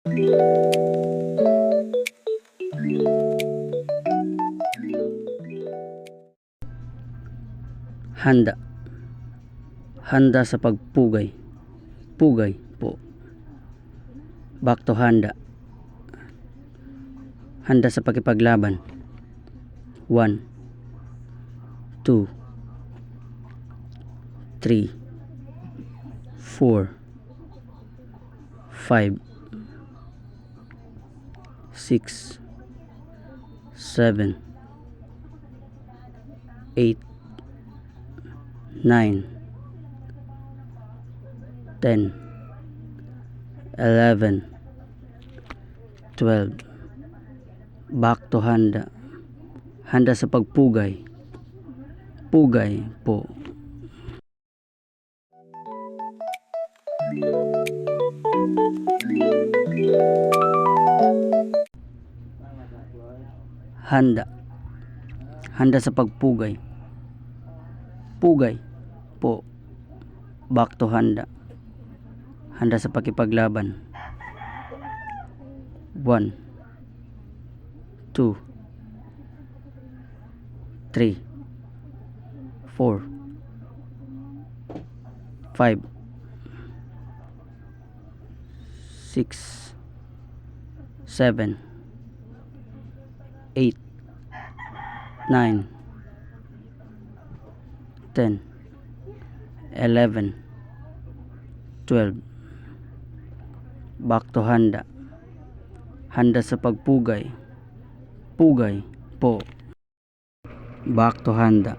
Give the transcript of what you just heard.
Handa. Handa sa pagpugay. Pugay po. Back to handa. Handa sa pakipaglaban. 1 2 3 4 5 6 7 8 9 10 11 12. Back to handa. Handa sa pagpugay. Pugay po. Handa. Handa sa pagpugay. Pugay po. Back to handa. Handa sa pakipaglaban. 1 2 3 4 5 6 7 8 9 10 11 12. Back to handa. Handa sa pagpugay. Pugay po. Back to handa.